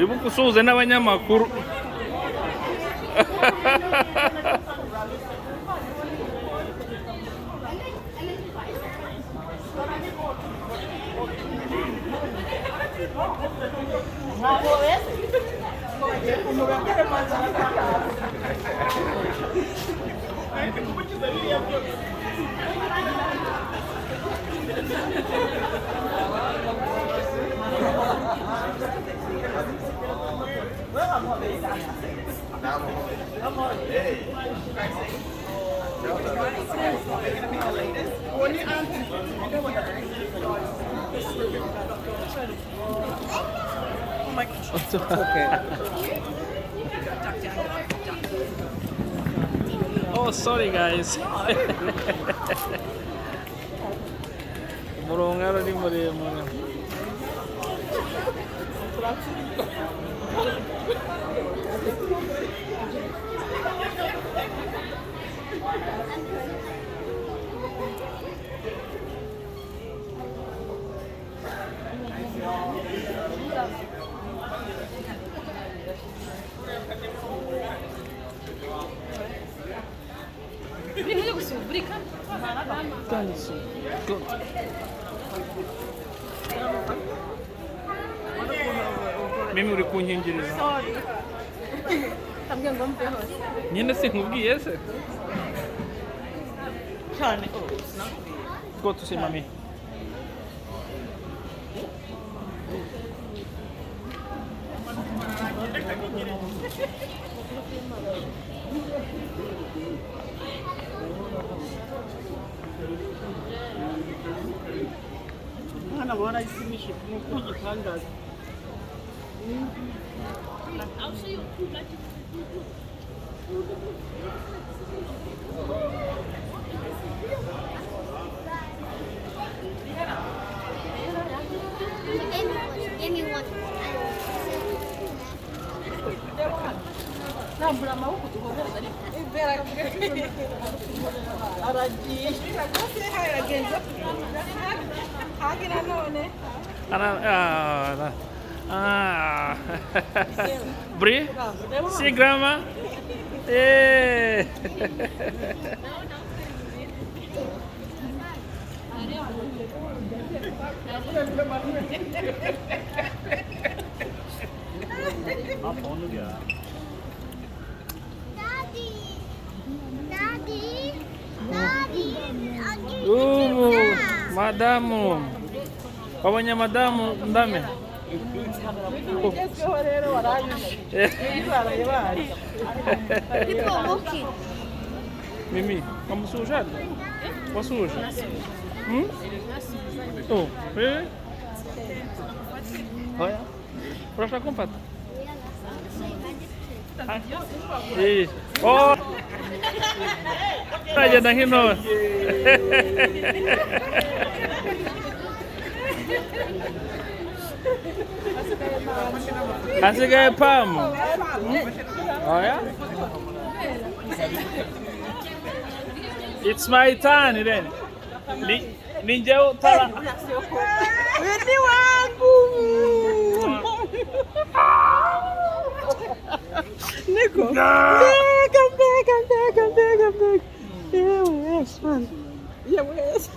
Ibuka usuhuze n'abanyamakuru. It's okay. Oh, sorry guys. Umurongo ari muremure. Mimi uri kunkingiriza. Sorry. Tambwe ngo mve hose. Nyine sinkubwiye se. Cyane. Go to see mommy. Hana bora isimishi mu gitangaza. Nambura amaboko tugobereza ariko ibera aragiye rwose haragenze hagira none Bri? Si grandma? Eh. Madamu. Pawanya madamu ndame. ugezweho rero warayishe baraye People walking. Mimi, kamu suja? Wasuja? Oh, really? Oh ya? Proszę kompat. Eh. Oh. Aja dah hino. Kasih gaya pam. Oh ya? It's my turn then. Ninja utara. Wewe wangu Nico. Come back. Yes, man. Yes.